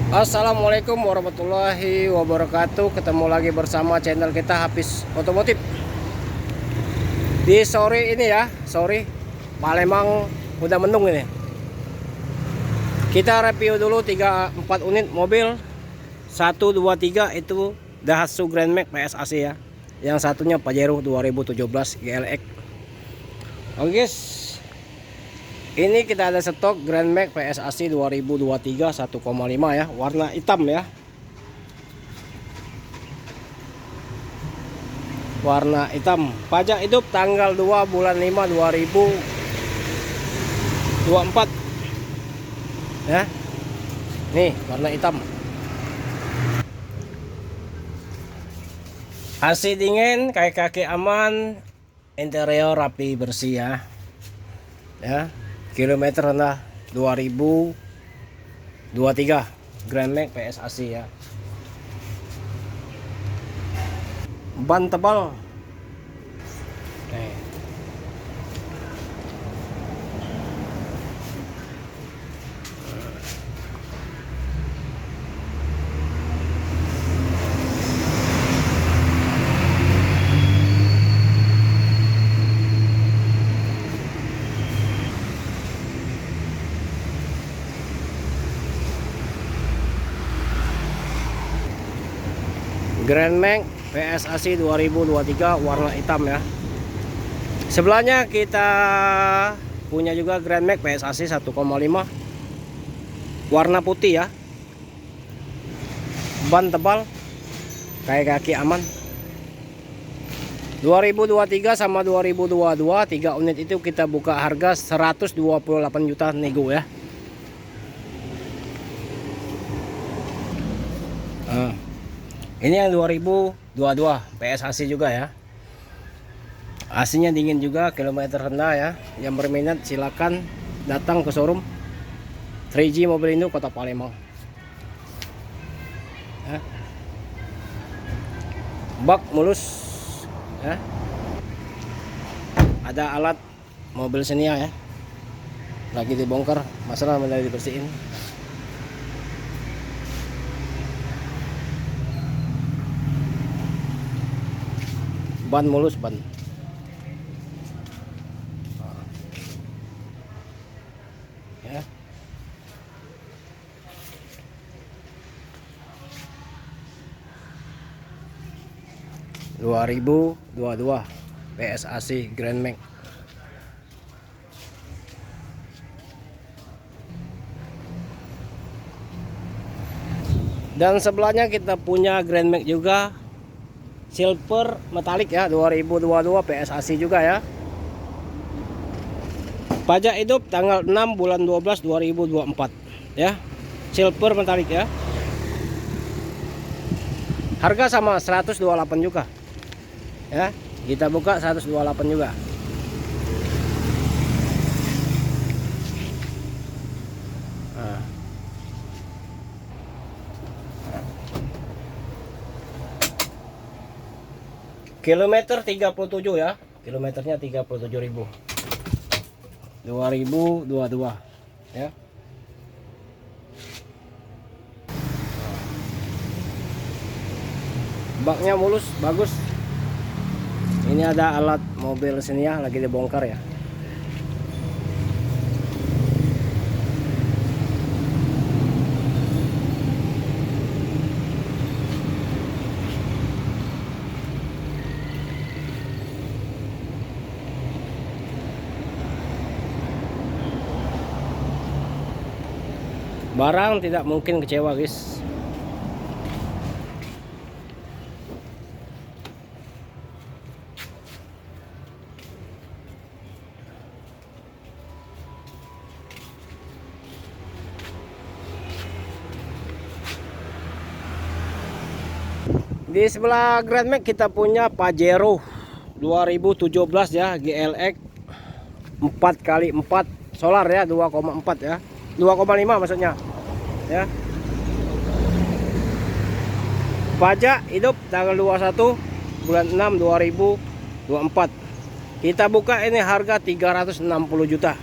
Assalamualaikum warahmatullahi wabarakatuh. Ketemu lagi bersama channel kita Hafiz Otomotif. Di sore ini ya, sore Palembang udah mendung ini. Kita review dulu 3-4 unit mobil. 1, 2, 3 itu Daihatsu Grand Max PSAC ya. Yang satunya Pajero 2017 GLX. Oke guys, ini kita ada stok Grand Max PSAC 2023 1,5 ya, warna hitam ya. Warna hitam. Pajak hidup tanggal 2 bulan 5 2024. Ya. Nih, warna hitam. AC dingin, kaki aman, interior rapi bersih ya. Ya. Kilometer rendah 2023 Grand Max PSAC ya. Ban tebal. Nih. Grand Max PSAC 2023 warna hitam ya. Sebelahnya kita punya juga Grand Max PSAC 1,5 warna putih ya. Ban tebal, kaki aman. 2023 sama 2022 3 unit itu kita buka harga 128 juta nego ya. Ini yang 2022 PSAC juga ya. AC-nya dingin juga, kilometer rendah ya. Yang berminat silakan datang ke showroom 3G Mobil Indo Kota Palembang. Ya. Bak mulus ya. Ada alat mobil Xenia ya. Lagi dibongkar, masalah mulai dibersihin. Ban mulus, ban ya. Dua 2022 PSAC Grand Max. Dan sebelahnya kita punya Grand Max juga silver metalik ya, 2022 PSAC juga ya. Pajak hidup tanggal 6 bulan 12 2024 ya. Silver metalik ya. Harga sama 128 juga. Ya, kita buka 128 juga. Nah. Kilometer 37 ya. Kilometernya 37.000. 2022 ya. Baknya mulus, bagus. Ini ada alat mobil Xenia lagi dibongkar ya. Barang tidak mungkin kecewa guys. Di sebelah Grand Max kita punya Pajero 2017 ya, GLX 4x4 solar ya, 2,4 ya, 2,5 maksudnya ya. Pajak hidup tanggal 21 bulan 6 2024. Kita buka ini harga 360 juta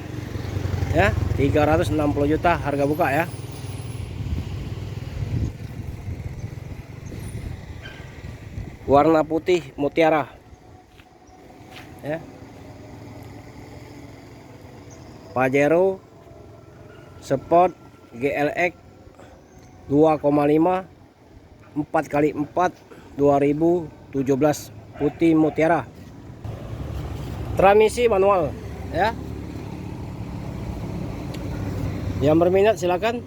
ya, 360 juta harga buka ya. warna putih mutiara ya. Pajero Sport GLX 2,5 4x4 2017 putih mutiara. Transmisi manual ya. Yang berminat silakan.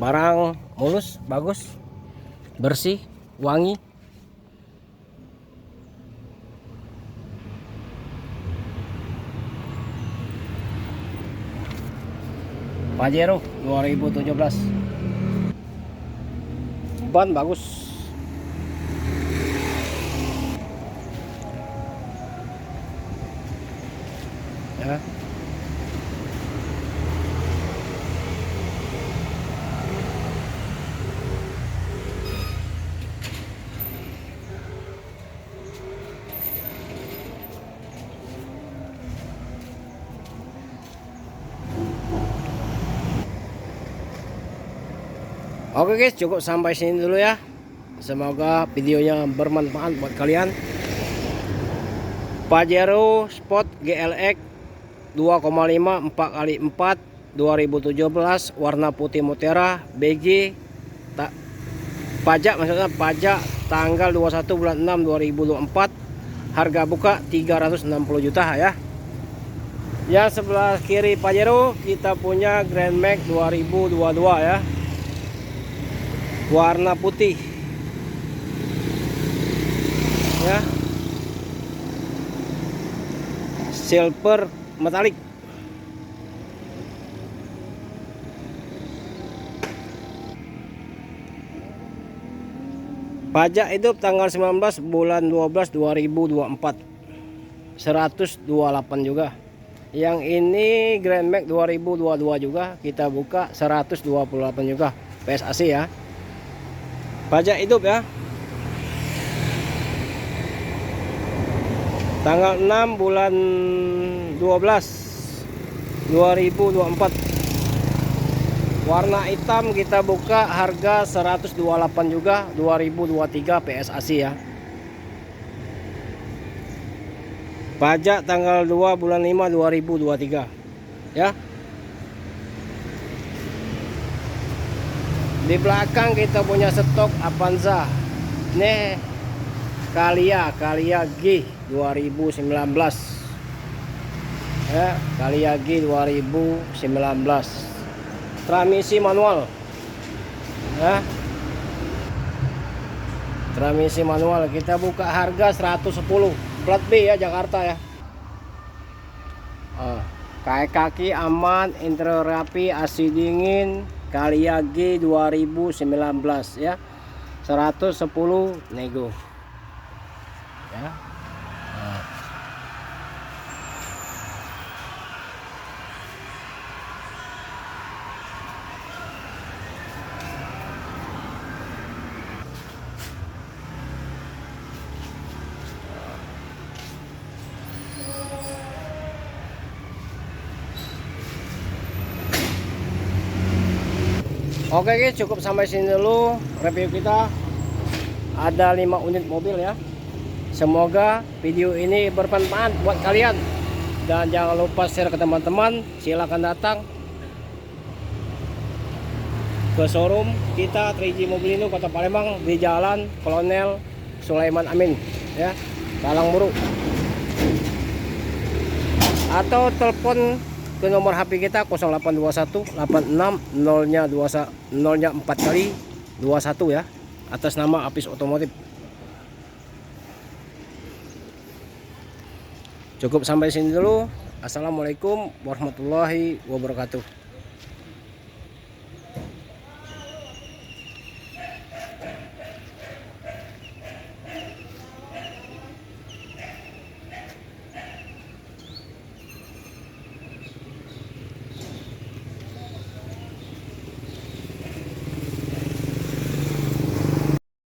Barang mulus, bagus, bersih, wangi. Pajero 2017. Ban bagus. Ya. Oke guys, cukup sampai sini dulu ya. Semoga videonya bermanfaat buat kalian. Pajero Sport GLX 2,5 4x4 2017 warna putih mutiara BG pajak, maksudnya pajak tanggal 21 bulan 6 2024. Harga buka 360 juta ya. Yang sebelah kiri Pajero kita punya Grand Max 2022 ya. Warna putih ya, silver metalik. Pajak hidup tanggal 19 bulan 12 2024 128 juga. Yang ini Grand Max 2022 juga kita buka 128 juga PSAC ya. Pajak hidup ya. Tanggal 6 bulan 12 2024. Warna hitam kita buka harga 128 juga 2023 PSAC ya. Pajak tanggal 2 bulan 5 2023 ya. Di belakang kita punya stok Avanza. Nih Kalia G 2019 ya, Kalia G 2019. Transmisi manual ya. Transmisi manual kita buka harga 110 plat B ya, Jakarta ya. Kaki aman, interior rapi, AC dingin, Kalia G 2019 ya. 110 nego ya. Oke guys, cukup sampai sini dulu review kita. Ada 5 unit mobil ya. Semoga video ini bermanfaat buat kalian. Dan jangan lupa share ke teman-teman. Silahkan datang ke showroom kita 3G Mobilindo Kota Palembang di Jalan Kolonel Sulaiman Amin ya, Kalangburu. Atau telepon ke nomor HP kita 0821 86 0 4 kali 21 ya, atas nama Apis Otomotif. Cukup sampai sini dulu. Assalamualaikum warahmatullahi wabarakatuh.